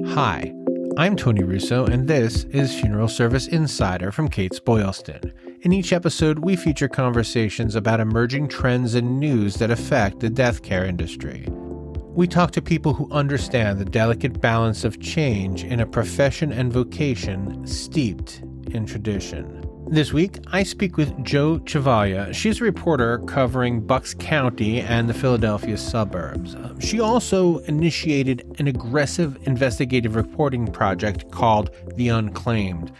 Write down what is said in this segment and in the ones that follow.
Hi, I'm Tony Russo, and this is Funeral Service Insider from Kates-Boylston. In each episode, we feature conversations about emerging trends and news that affect the death care industry. We talk to people who understand the delicate balance of change in a profession and vocation steeped in tradition. This week, I speak with Jo Ciavaglia. She's a reporter covering Bucks County and the Philadelphia suburbs. She also initiated an aggressive investigative reporting project called The Unclaimed.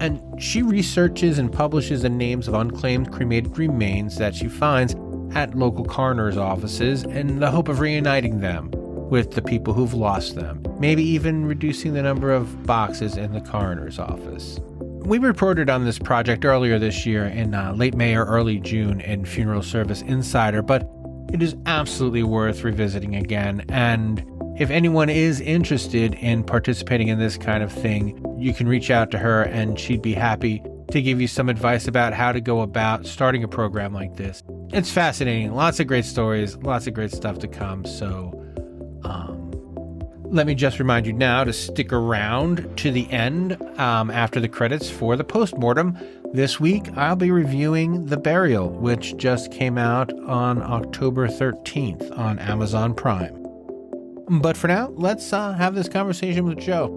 And she researches and publishes the names of unclaimed cremated remains that she finds at local coroner's offices in the hope of reuniting them with the people who've lost them, maybe even reducing the number of boxes in the coroner's office. We reported on this project earlier this year in late May or early June in Funeral Service Insider, but it is absolutely worth revisiting again. And if anyone is interested in participating in this kind of thing, you can reach out to her and she'd be happy to give you some advice about how to go about starting a program like this. It's fascinating. Lots of great stories, lots of great stuff to come. So let me just remind you now to stick around to the end after the credits for the postmortem. This week, I'll be reviewing The Burial, which just came out on October 13th on Amazon Prime. But for now, let's have this conversation with Jo.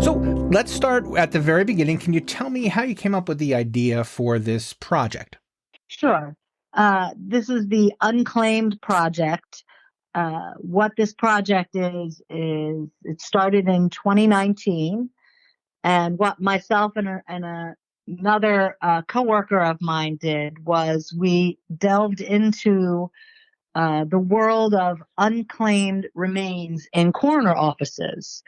So let's start at the very beginning. Can you tell me how you came up with the idea for this project? Sure. This is the Unclaimed project. What this project is it started in 2019, and what myself and another coworker of mine did was we delved into the world of unclaimed remains in coroner offices.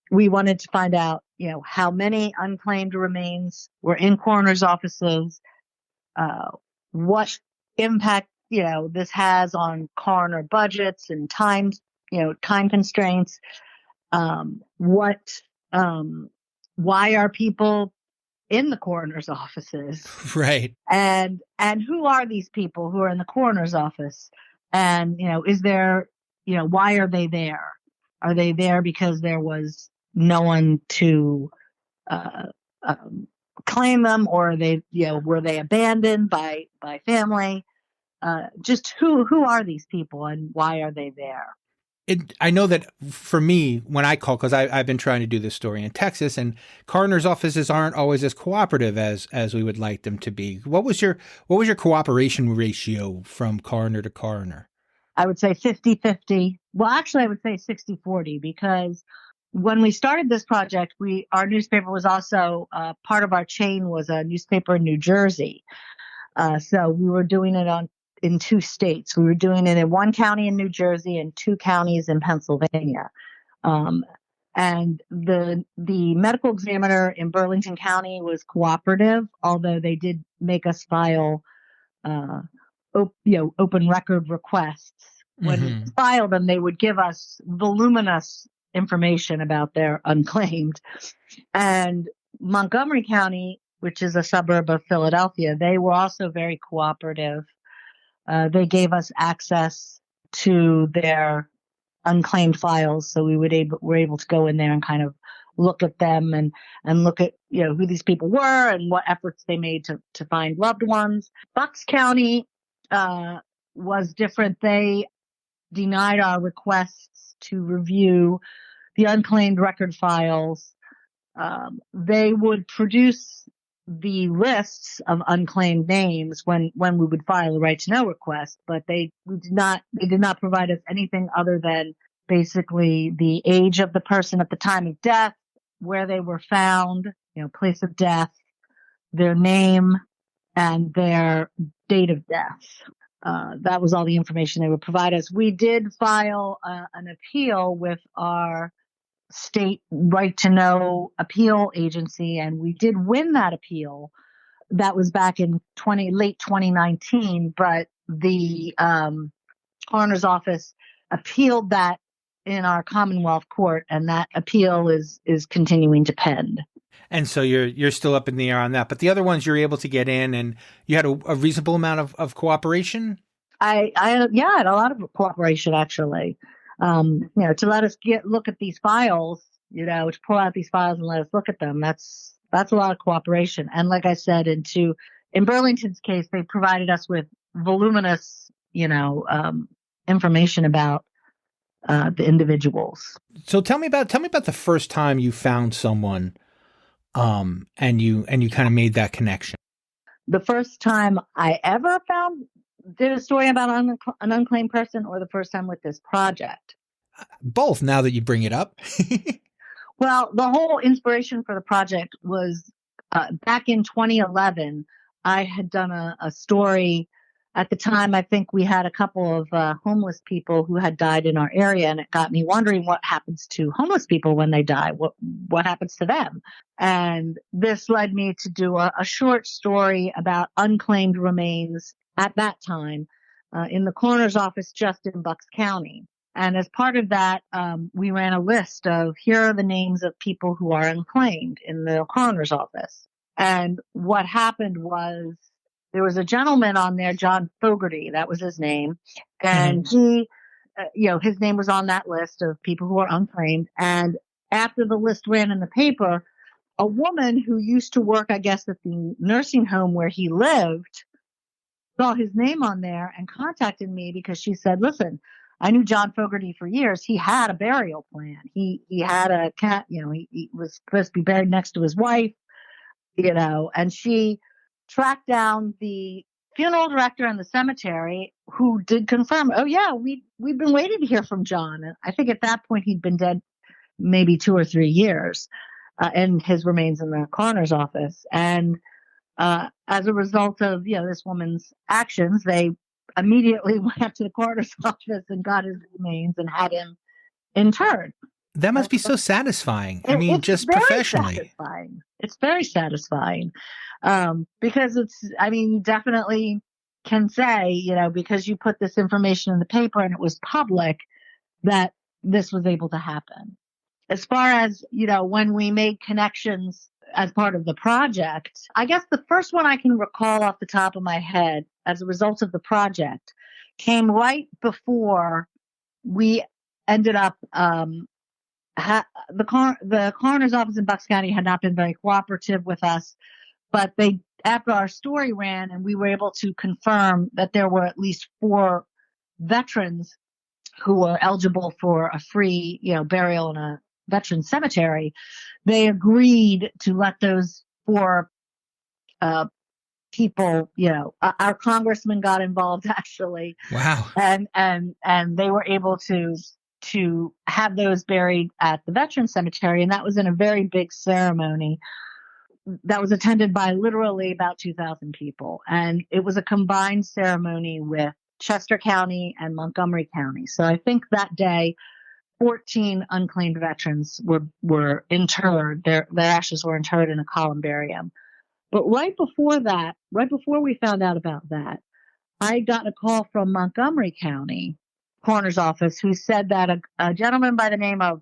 We wanted to find out, how many unclaimed remains were in coroner's offices, what impact this has on coroner budgets and time constraints. Why are people in the coroner's offices? Right. And who are these people who are in the coroner's office? And, is there, why are they there? Are they there because there was no one to, claim them, or are they, were they abandoned by family? Just who are these people and why are they there? I know that for me, when I call, because I've been trying to do this story in Texas, and coroner's offices aren't always as cooperative as we would like them to be. What was your cooperation ratio from coroner to coroner? I would say 50-50. Well, actually, I would say 60-40, because when we started this project, our newspaper was also part of our chain was a newspaper in New Jersey. So we were doing it in 2 states. We were doing it in 1 county in New Jersey and 2 counties in Pennsylvania. And the medical examiner in Burlington County was cooperative, although they did make us file, open record requests. When we filed them, they would give us voluminous information about their unclaimed. And Montgomery County, which is a suburb of Philadelphia, they were also very cooperative. They gave us access to their unclaimed files, so we were able to go in there and kind of look at them and look at who these people were and what efforts they made to find loved ones. Bucks County was different. They denied our requests to review the unclaimed record files. They would produce the lists of unclaimed names when we would file a right to know request, but they did not provide us anything other than basically the age of the person at the time of death, where they were found, place of death, their name, and their date of death. That was all the information they would provide us. We did file an appeal with our state right to know appeal agency, and we did win that appeal. That was back in late 2019, but the coroner's office appealed that in our Commonwealth court, and that appeal is continuing to pend. And so you're still up in the air on that. But the other ones you're able to get in, and you had a reasonable amount of cooperation? I had a lot of cooperation actually. To let us look at these files, to pull out these files and let us look at them. That's a lot of cooperation. And like I said, in Burlington's case, they provided us with voluminous, information about the individuals. So tell me about the first time you found someone, and you kind of made that connection. The first time I ever did a story about an unclaimed person, or the first time with this project? Both, now that you bring it up. Well, the whole inspiration for the project was back in 2011. I had done a story. At the time, I think we had a couple of homeless people who had died in our area, and it got me wondering what happens to homeless people when they die. What happens to them? And this led me to do a short story about unclaimed remains at that time in the coroner's office just in Bucks County. And as part of that, we ran a list of, here are the names of people who are unclaimed in the coroner's office. And what happened was, there was a gentleman on there, John Fogarty, that was his name. And he, his name was on that list of people who are unclaimed. And after the list ran in the paper, a woman who used to work, I guess, at the nursing home where he lived, saw his name on there and contacted me because she said, listen, I knew John Fogarty for years. He had a burial plan. He had a cat, he was supposed to be buried next to his wife, and she tracked down the funeral director in the cemetery, who did confirm, oh yeah, we've been waiting to hear from John. And I think at that point he'd been dead maybe 2 or 3 years, and his remains in the coroner's office. And as a result of this woman's actions, they immediately went to the coroner's office and got his remains and had him interred. That must be so satisfying. I mean, just professionally. Satisfying. It's very satisfying. Because you definitely can say, because you put this information in the paper and it was public, that this was able to happen. As far as, when we made connections as part of the project, I guess the first one I can recall off the top of my head as a result of the project came right before we ended up, the coroner's office in Bucks County had not been very cooperative with us, but after our story ran and we were able to confirm that there were at least 4 veterans who were eligible for a free, burial in a veteran cemetery, they agreed to let those 4 people, our congressman got involved actually. Wow. And they were able to have those buried at the veteran cemetery. And that was in a very big ceremony that was attended by literally about 2,000 people. And it was a combined ceremony with Chester County and Montgomery County. So I think that day, 14 unclaimed veterans were interred. Their ashes were interred in a columbarium. But right before we found out about that, I got a call from Montgomery County coroner's office, who said that a gentleman by the name of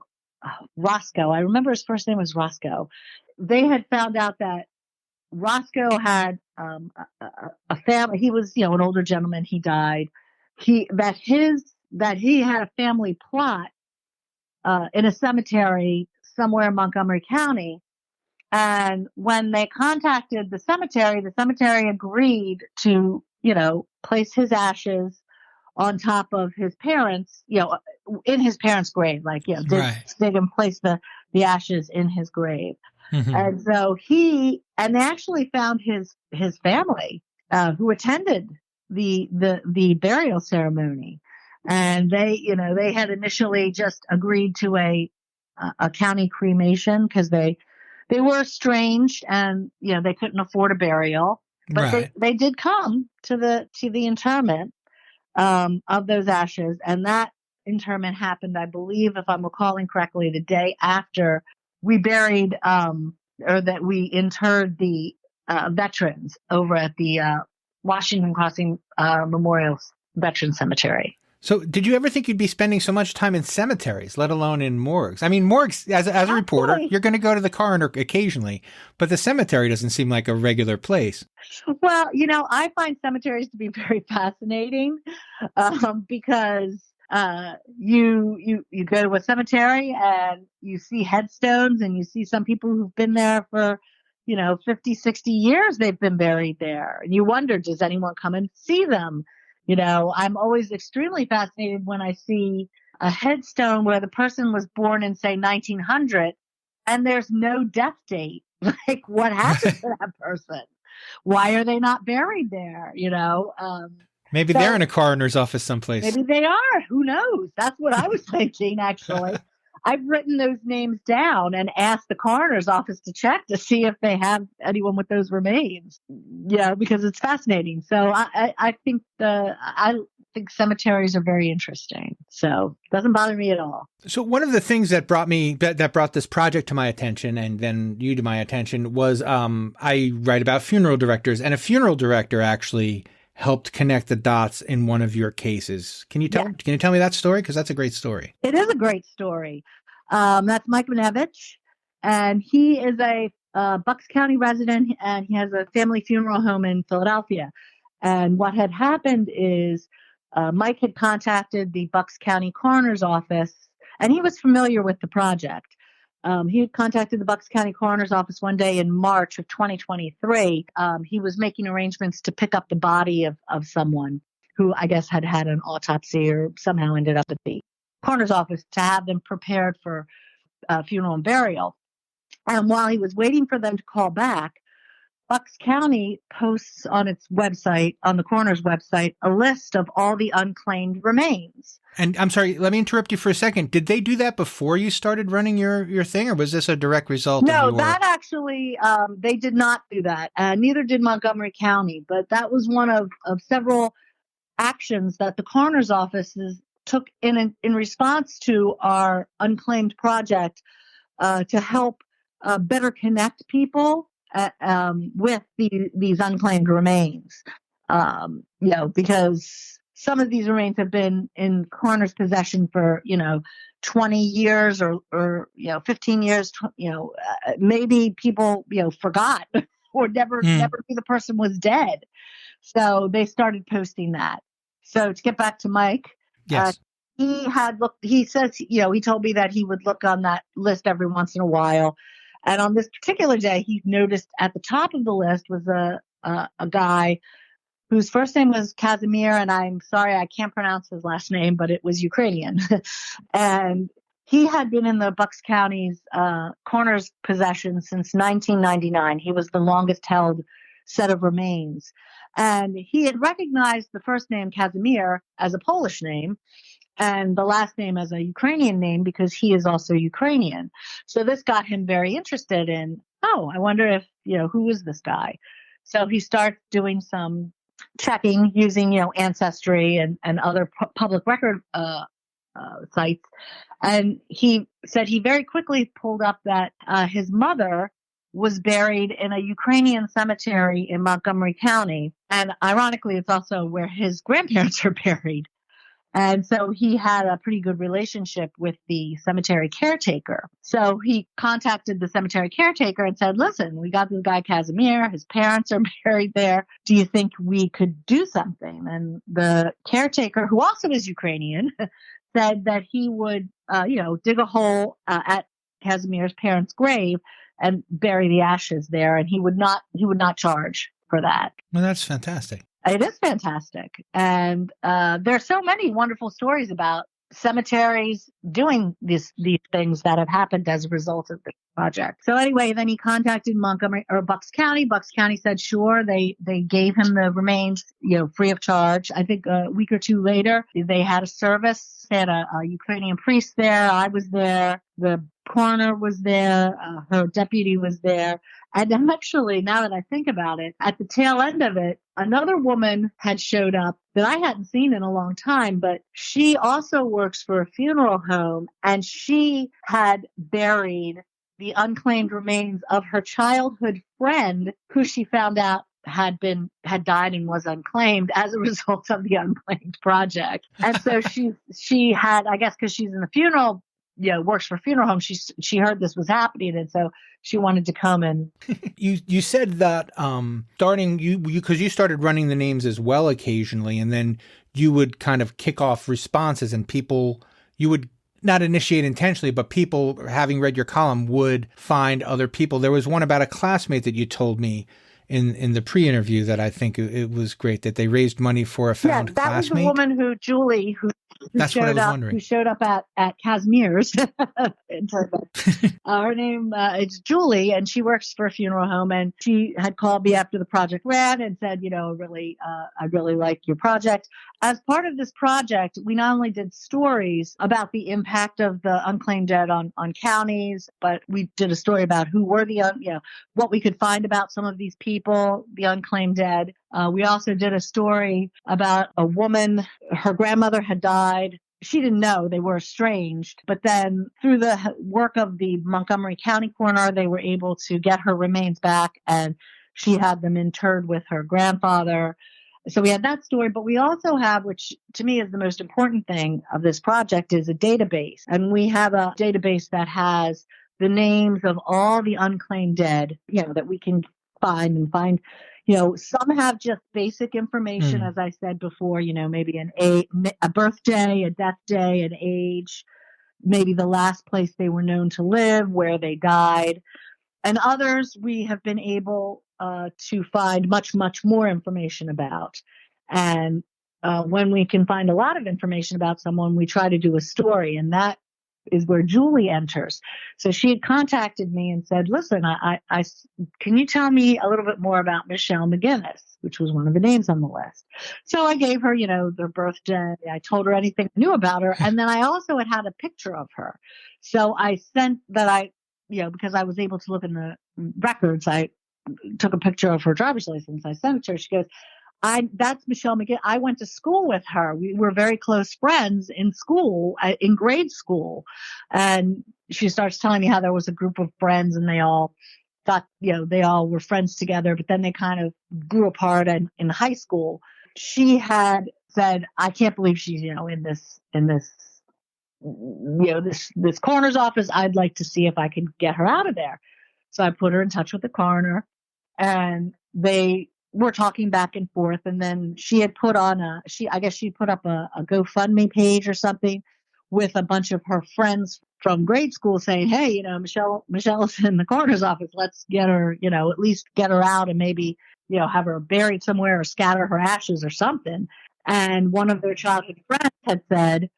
Roscoe, I remember his first name was Roscoe, they had found out that Roscoe had a family. He was, an older gentleman. He died. That he had a family plot in a cemetery somewhere in Montgomery County. And when they contacted the cemetery agreed to, place his ashes on top of his parents, in his parents' grave, dig and place the ashes in his grave. Mm-hmm. And so they actually found his family, who attended the burial ceremony. And they had initially just agreed to a county cremation because they were estranged and, they couldn't afford a burial, but they did come to the interment, of those ashes. And that interment happened, I believe, if I'm recalling correctly, the day after we buried, or that we interred the veterans over at the Washington Crossing Memorial Veteran Cemetery. So did you ever think you'd be spending so much time in cemeteries, let alone in morgues? I mean, morgues, as a reporter, you're going to go to the coroner occasionally, but the cemetery doesn't seem like a regular place. Well, I find cemeteries to be very fascinating because you go to a cemetery and you see headstones and you see some people who've been there for 50, 60 years. They've been buried there, and you wonder, does anyone come and see them? I'm always extremely fascinated when I see a headstone where the person was born in, say, 1900, and there's no death date. Like, what happened to that person? Why are they not buried there? Maybe they're in a coroner's office someplace. Maybe they are. Who knows? That's what I was thinking, actually. I've written those names down and asked the coroner's office to check to see if they have anyone with those remains. Yeah, because it's fascinating. So I think cemeteries are very interesting. So it doesn't bother me at all. So one of the things that brought this project to my attention, and then you to my attention, was I write about funeral directors, and a funeral director actually helped connect the dots in one of your cases. Can you tell me that story? Because that's a great story. It is a great story. That's Mike Manevich, and he is a Bucks County resident, and he has a family funeral home in Philadelphia. And what had happened is Mike had contacted the Bucks County Coroner's Office, and he was familiar with the project. He had contacted the Bucks County Coroner's Office one day in March of 2023. He was making arrangements to pick up the body of someone who I guess had had an autopsy or somehow ended up at the coroner's office to have them prepared for funeral and burial. And while he was waiting for them to call back, Bucks County posts on its website, on the coroner's website, a list of all the unclaimed remains. And I'm sorry, let me interrupt you for a second. Did they do that before you started running your thing, or was this a direct result of your... No, that actually, they did not do that. Neither did Montgomery County, but that was one of several actions that the coroner's offices took in response to our Unclaimed project to help better connect people with these unclaimed remains. Because some of these remains have been in coroner's possession for 20 years or 15 years. Maybe people forgot or never knew the person was dead. So they started posting that. So to get back to Mike, yes. He had looked, he says, he told me that he would look on that list every once in a while. And on this particular day, he noticed at the top of the list was a guy whose first name was Casimir, and I'm sorry, I can't pronounce his last name, but it was Ukrainian. And he had been in the Bucks County's coroner's possession since 1999. He was the longest held set of remains. And he had recognized the first name Casimir as a Polish name and the last name as a Ukrainian name because he is also Ukrainian. So this got him very interested in, I wonder if, who is this guy? So he starts doing some checking using, Ancestry and other public record sites. And he said he very quickly pulled up that his mother was buried in a Ukrainian cemetery in Montgomery County. And ironically, it's also where his grandparents are buried. And so he had a pretty good relationship with the cemetery caretaker. So he contacted the cemetery caretaker and said, listen, we got this guy Casimir. His parents are buried there. Do you think we could do something? And the caretaker, who also is Ukrainian, said that he would, dig a hole at Casimir's parents' grave and bury the ashes there. And he would not charge for that. Well, that's fantastic. It is fantastic. And there's so many wonderful stories about cemeteries doing these things that have happened as a result of the project. So anyway, then he contacted Bucks County. Bucks County said, sure. They gave him the remains, free of charge. I think a week or two later, they had a service. They had a Ukrainian priest there. I was there. The coroner was there. Her deputy was there. And actually, now that I think about it, at the tail end of it, another woman had showed up that I hadn't seen in a long time, but she also works for a funeral home, and she had buried the unclaimed remains of her childhood friend, who she found out had died and was unclaimed as a result of the Unclaimed project. And so she had, I guess, because she's in the funeral, works for funeral home. She heard this was happening, and so she wanted to come and. You said that starting because you started running the names as well occasionally, and then you would kind of kick off responses, and people you would not initiate intentionally, but people having read your column would find other people. There was one about a classmate that you told me in the pre-interview that I think it was great that they raised money for a found classmate. Was the woman Julie, who That's what I was wondering. Who showed up at Casimir's. Her name is Julie, and she works for a funeral home. And she had called me after the project ran and said, I really like your project. As part of this project, we not only did stories about the impact of the unclaimed dead on counties, but we did a story about who were what we could find about some of these people, the unclaimed dead. We also did a story about a woman. Her grandmother had died. She didn't know, they were estranged. But then through the work of the Montgomery County coroner, they were able to get her remains back, and she had them interred with her grandfather. So we had that story, but we also have, which to me is the most important thing of this project, is a database. And we have a database that has the names of all the unclaimed dead, that we can find. Some have just basic information, as I said before, maybe a birthday, a death day, an age, maybe the last place they were known to live, where they died. And others we have been able to find much, much more information about. And when we can find a lot of information about someone, we try to do a story. And that is where Julie enters. So she had contacted me and said, listen, I can you tell me a little bit more about Michelle McGinnis, which was one of the names on the list. So I gave her, their birthday. I told her anything I knew about her. And then I also had a picture of her. So I sent that because I was able to look in the records, I took a picture of her driver's license. I sent it to her. She goes, that's Michelle McGinn. I went to school with her. We were very close friends in school, in grade school. And she starts telling me how there was a group of friends and they all thought, they all were friends together, but then they kind of grew apart. And in high school, she had said, I can't believe she's, in this coroner's office. I'd like to see if I can get her out of there. So I put her in touch with the coroner, and they were talking back and forth. And then she had put on she put up a GoFundMe page or something with a bunch of her friends from grade school saying, hey, Michelle's in the coroner's office. Let's get her, at least get her out and maybe, have her buried somewhere or scatter her ashes or something. And one of their childhood friends had said,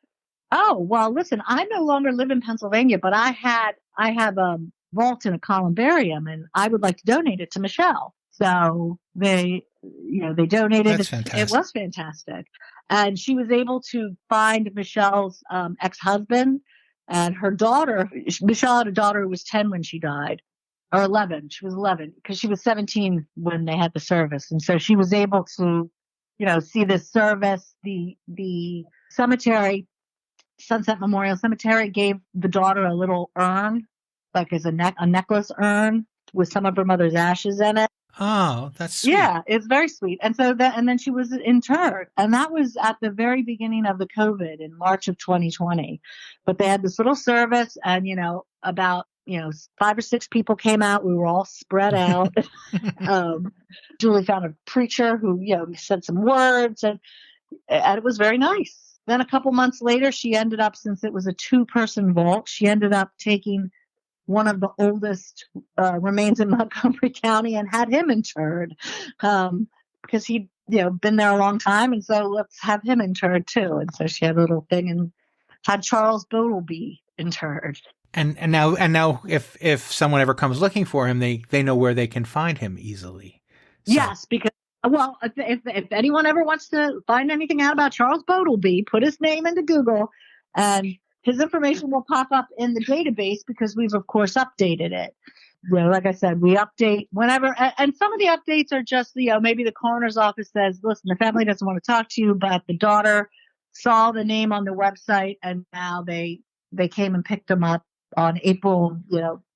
oh, well, listen, I no longer live in Pennsylvania, but I have a vault in a columbarium, and I would like to donate it to Michelle. So they donated. That's fantastic. It was fantastic. And she was able to find Michelle's ex-husband and her daughter. Michelle had a daughter who was 10 when she died, or 11. She was 11 because she was 17 when they had the service. And so she was able to, see this service. The cemetery, Sunset Memorial Cemetery, gave the daughter a little urn, like as a necklace urn with some of her mother's ashes in it. Oh, that's sweet. Yeah, it's very sweet. And so and then she was interred, and that was at the very beginning of the COVID in March of 2020. But they had this little service, and about 5 or 6 people came out. We were all spread out. Julie found a preacher who said some words, and it was very nice. Then a couple months later, she ended up, since it was a 2-person vault, she ended up taking one of the oldest remains in Montgomery County and had him interred because he'd been there a long time, and so let's have him interred too. And so she had a little thing and had Charles Bodleby interred. And now if someone ever comes looking for him, they know where they can find him easily. So. Yes, because if anyone ever wants to find anything out about Charles Bodleby, put his name into Google, and his information will pop up in the database because we've, of course, updated it. Like I said, we update whenever. And some of the updates are just, maybe the coroner's office says, listen, the family doesn't want to talk to you, but the daughter saw the name on the website, and now they came and picked him up on April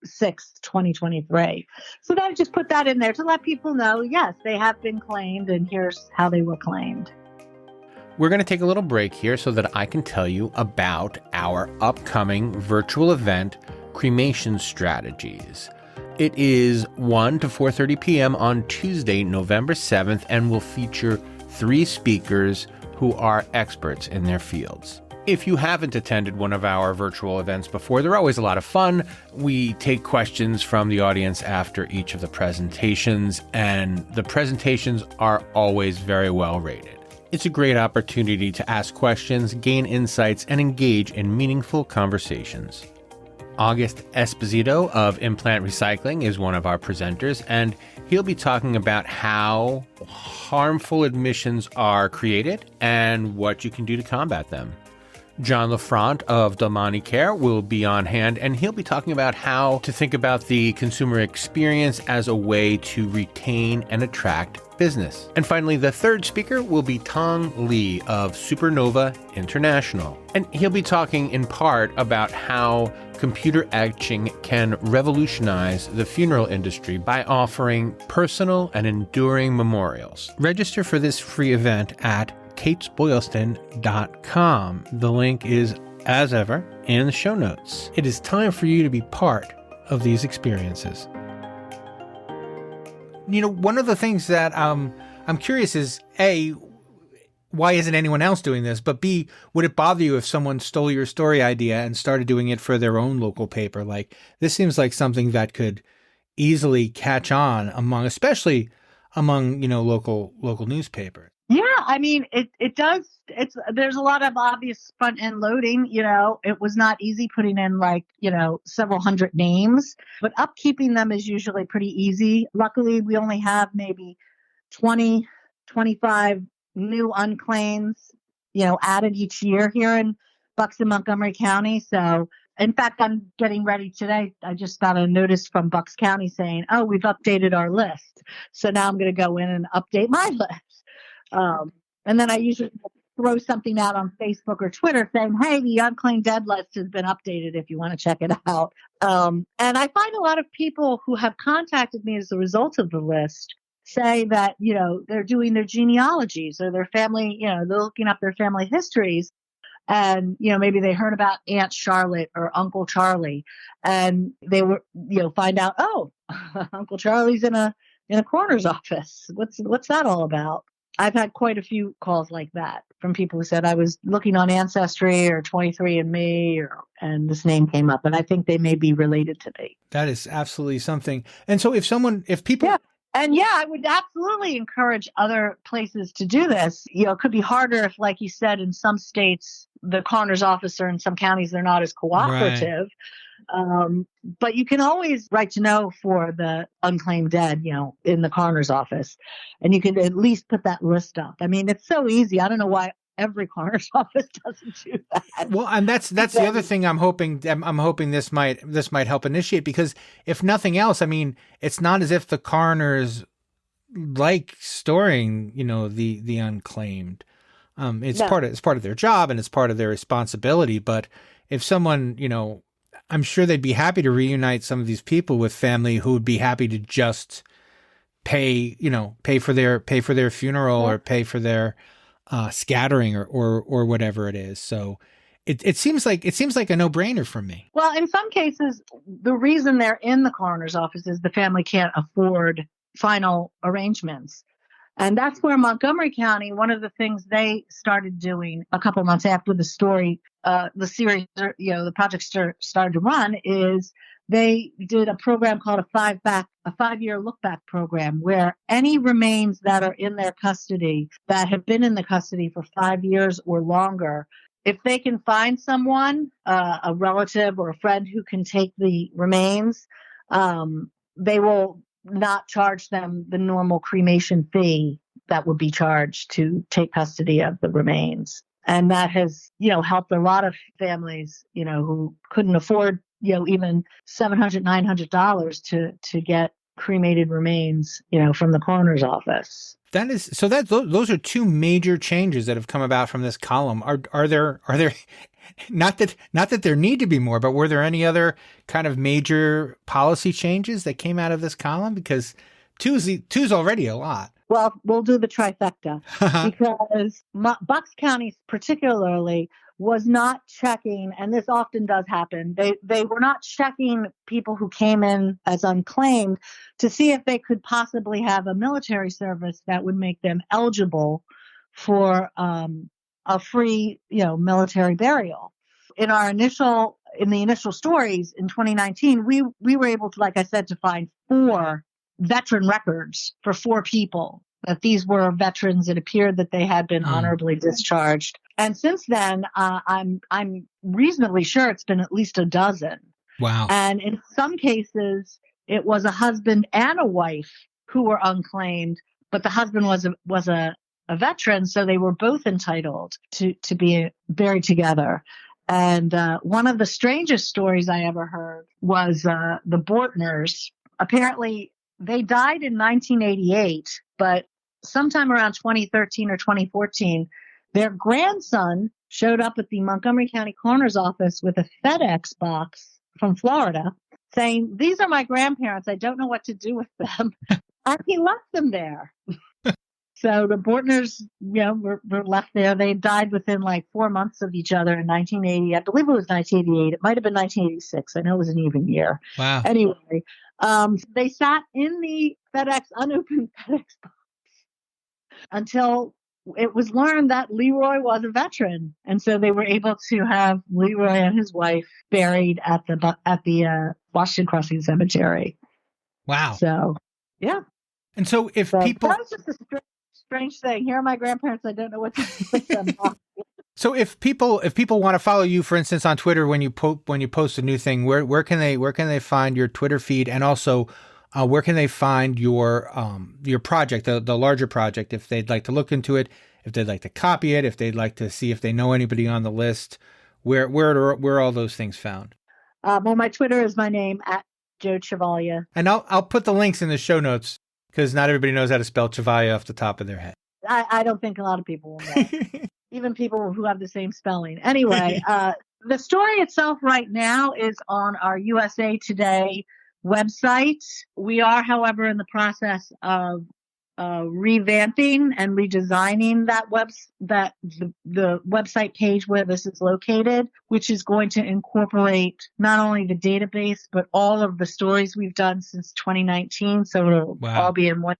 6th, 2023. So that just put that in there to let people know, yes, they have been claimed and here's how they were claimed. We're going to take a little break here so that I can tell you about our upcoming virtual event, Cremation Strategies. It is 1 to 4:30 p.m. on Tuesday, November 7th, and will feature 3 speakers who are experts in their fields. If you haven't attended one of our virtual events before, they're always a lot of fun. We take questions from the audience after each of the presentations, and the presentations are always very well rated. It's a great opportunity to ask questions, gain insights, and engage in meaningful conversations. August Esposito of Implant Recycling is one of our presenters, and he'll be talking about how harmful admissions are created and what you can do to combat them. John LaFront of Delmonte Care will be on hand, and he'll be talking about how to think about the consumer experience as a way to retain and attract business. And finally, the third speaker will be Tong Lee of Supernova International, and he'll be talking in part about how computer etching can revolutionize the funeral industry by offering personal and enduring memorials. Register for this free event at Kates-Boylston.com. The link is, as ever, in the show notes. It is time for you to be part of these experiences. You know, one of the things that I'm curious is, A, why isn't anyone else doing this? But B, would it bother you if someone stole your story idea and started doing it for their own local paper? Like, this seems like something that could easily catch on especially among, local newspapers. Yeah, I mean, it does. There's a lot of obvious front end loading. It was not easy putting in several hundred names, but upkeeping them is usually pretty easy. Luckily, we only have maybe 20, 25 new unclaims, added each year here in Bucks and Montgomery County. So, in fact, I'm getting ready today. I just got a notice from Bucks County saying, "Oh, we've updated our list." So now I'm going to go in and update my list. And then I usually throw something out on Facebook or Twitter saying, "Hey, the unclaimed dead list has been updated if you want to check it out." And I find a lot of people who have contacted me as a result of the list say that, they're doing their genealogies or their family, they're looking up their family histories. And, maybe they heard about Aunt Charlotte or Uncle Charlie, and they were, find out, oh, Uncle Charlie's in a coroner's office. What's that all about? I've had quite a few calls like that from people who said I was looking on Ancestry or 23andMe and this name came up, and I think they may be related to me. That is absolutely something. And so if people... Yeah. And yeah, I would absolutely encourage other places to do this. It could be harder if, like you said, in some states, the coroner's office or in some counties, they're not as cooperative. Right. But you can always write to know for the unclaimed dead, in the coroner's office. And you can at least put that list up. I mean, it's so easy. I don't know why every coroner's office doesn't do that. Well, and that's the other thing I'm hoping this might help initiate, because if nothing else, I mean, it's not as if the coroners like storing, the unclaimed. It's part of their job and it's part of their responsibility. But if someone, I'm sure they'd be happy to reunite some of these people with family who would be happy to just pay for their funeral or pay for their scattering or whatever it is. So it seems like a no-brainer for me. Well, in some cases, the reason they're in the coroner's office is the family can't afford final arrangements. And that's where Montgomery County, one of the things they started doing a couple months after the story, the series, the project started to run, is they did a program called a 5-year look back program, where any remains that are in their custody that have been in the custody for 5 years or longer, if they can find someone, a relative or a friend who can take the remains, they will not charge them the normal cremation fee that would be charged to take custody of the remains. And that has, helped a lot of families, who couldn't afford, even $700, $900 to get cremated remains, from the coroner's office. Those are two major changes that have come about from this column. Are there Not that there need to be more, but were there any other kind of major policy changes that came out of this column? Because two's already a lot. Well, we'll do the trifecta because Bucks County particularly was not checking, and this often does happen. They were not checking people who came in as unclaimed to see if they could possibly have a military service that would make them eligible for a free, military burial. In the initial stories in 2019, we were able to, like I said, to find 4 veteran records for 4 people, that these were veterans. It appeared that they had been honorably discharged. And since then, I'm reasonably sure it's been at least a dozen. Wow. And in some cases, it was a husband and a wife who were unclaimed, but the husband was a veteran, so they were both entitled to be buried together. And one of the strangest stories I ever heard was the Bortners. Apparently, they died in 1988, but sometime around 2013 or 2014, their grandson showed up at the Montgomery County Coroner's Office with a FedEx box from Florida saying, "These are my grandparents. I don't know what to do with them." And he left them there. So the Bortners, were left there. They died within like 4 months of each other in 1980. I believe it was 1988. It might have been 1986. I know it was an even year. Wow. Anyway, they sat in the unopened FedEx box until it was learned that Leroy was a veteran. And so they were able to have Leroy and his wife buried at the Washington Crossing Cemetery. Wow. So, yeah. And so if people... That was just a strange thing. Here are my grandparents. I don't know what to do with them. So if people want to follow you, for instance, on Twitter, when you post a new thing, where can they find your Twitter feed, and also where can they find your project, the larger project, if they'd like to look into it, if they'd like to copy it, if they'd like to see if they know anybody on the list, where are all those things found? Well, my Twitter is my name at Jo Ciavaglia, and I'll put the links in the show notes because not everybody knows how to spell Ciavaglia off the top of their head. I don't think a lot of people will know. Even people who have the same spelling. Anyway, the story itself right now is on our USA Today website. We are, however, in the process of revamping and redesigning the website page where this is located, which is going to incorporate not only the database but all of the stories we've done since 2019. So it'll all be in one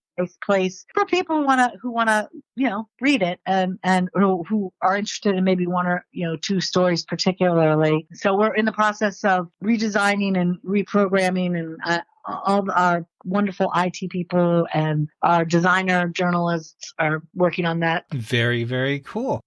place for people who want to read it and who are interested in maybe one or 2 stories particularly. So we're in the process of redesigning and reprogramming, and all our wonderful IT people and our designer journalists are working on that. Very, very cool.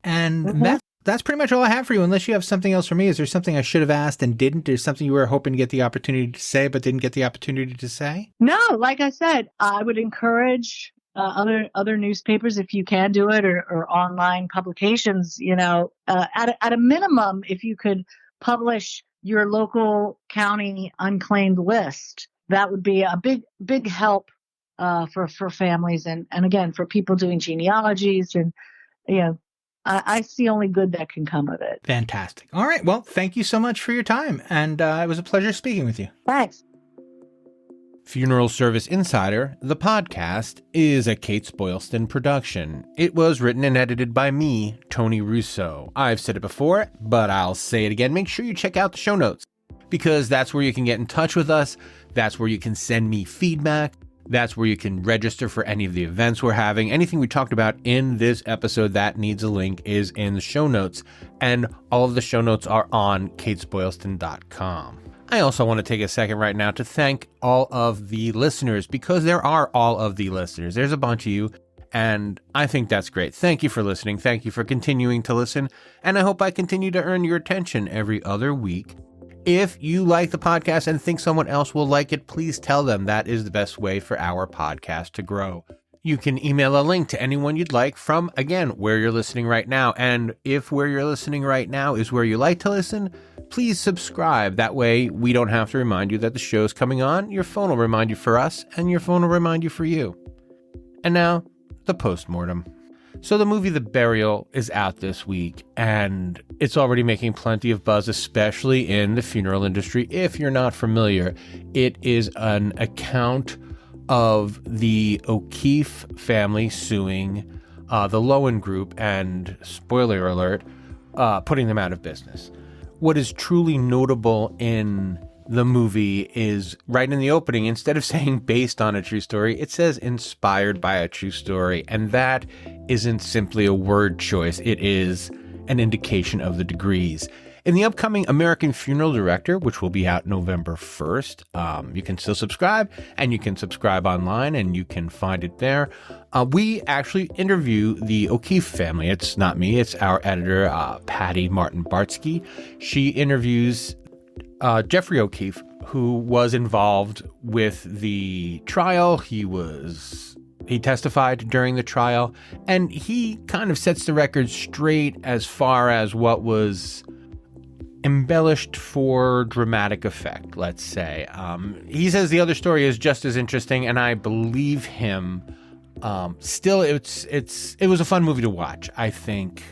And that's pretty much all I have for you, unless you have something else for me. Is there something I should have asked and didn't? Is something you were hoping to get the opportunity to say but didn't get the opportunity to say? No, like I said, I would encourage other newspapers, if you can do it, or online publications, at a minimum, if you could publish your local county unclaimed list, that would be a big help for families and again for people doing genealogies, and I see only good that can come of it. Fantastic. All right, well, thank you so much for your time, and it was a pleasure speaking with you. Thanks. Funeral Service Insider, the podcast, is a Kates-Boylston production. It was written and edited by me, Tony Russo. I've said it before, but I'll say it again. Make sure you check out the show notes, because that's where you can get in touch with us. That's where you can send me feedback. That's where you can register for any of the events we're having. Anything we talked about in this episode that needs a link is in the show notes. And all of the show notes are on Kates-Boylston.com. I also want to take a second right now to thank all of the listeners, because there are all of the listeners. There's a bunch of you, and I think that's great. Thank you for listening. Thank you for continuing to listen, and I hope I continue to earn your attention every other week. If you like the podcast and think someone else will like it, please tell them. That is the best way for our podcast to grow. You can email a link to anyone you'd like from, again, where you're listening right now. And if where you're listening right now is where you like to listen, please subscribe. That way we don't have to remind you that the show's coming on. Your phone will remind you for us, and your phone will remind you for you. And now, the postmortem. So the movie The Burial is out this week, and it's already making plenty of buzz, especially in the funeral industry. If you're not familiar, it is an account of the O'Keefe family suing the Lowen Group and, spoiler alert, putting them out of business. What is truly notable in the movie is right in the opening, instead of saying based on a true story, it says inspired by a true story. And that isn't simply a word choice. It is an indication of the degrees. In the upcoming American Funeral Director, which will be out November 1st, you can still subscribe, and you can subscribe online, and you can find it there. We actually interview the O'Keefe family. It's not me, it's our editor, Patty Martin-Bartsky. She interviews Jeffrey O'Keefe, who was involved with the trial. He testified during the trial, and he kind of sets the record straight as far as what was embellished for dramatic effect, let's say. He says the other story is just as interesting, and I believe him. Still, it was a fun movie to watch, I think.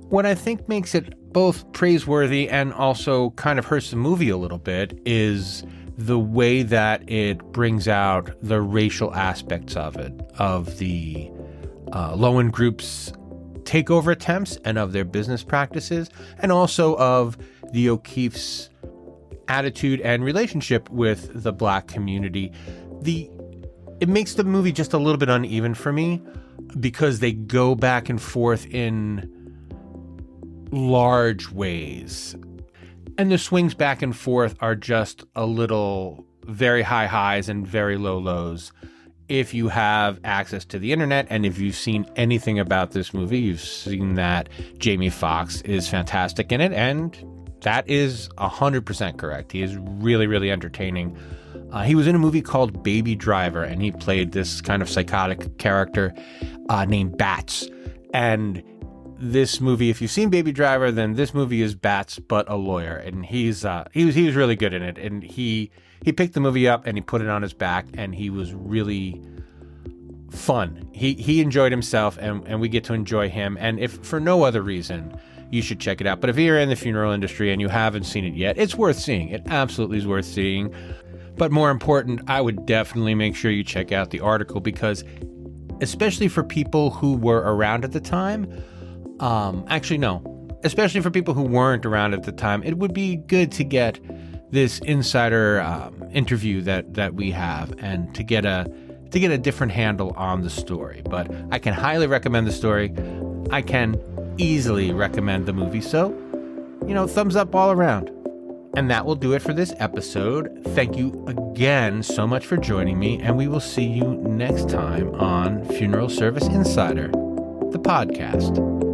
What I think makes it both praiseworthy and also kind of hurts the movie a little bit is the way that it brings out the racial aspects of it, of the Lowen Group's takeover attempts and of their business practices, and also of the O'Keefe's attitude and relationship with the Black community. It makes the movie just a little bit uneven for me because they go back and forth in large ways. And the swings back and forth are just a little very high highs and very low lows. If you have access to the internet and if you've seen anything about this movie, you've seen that Jamie Foxx is fantastic in it, and that is 100% correct. He is really, really entertaining. He was in a movie called Baby Driver, and he played this kind of psychotic character named Bats. And this movie, if you've seen Baby Driver, then this movie is Bats, but a lawyer. And he was really good in it. And he picked the movie up and he put it on his back, and he was really fun. He enjoyed himself, and we get to enjoy him. And if for no other reason, you should check it out. But if you're in the funeral industry and you haven't seen it yet, it's worth seeing. It absolutely is worth seeing. But more important, I would definitely make sure you check out the article, because especially for people who were around at the time, especially for people who weren't around at the time, it would be good to get this insider interview that we have, and to get a different handle on the story. But I can highly recommend the story. I can easily recommend the movie. So, thumbs up all around. And that will do it for this episode. Thank you again so much for joining me, and we will see you next time on Funeral Service Insider, the podcast.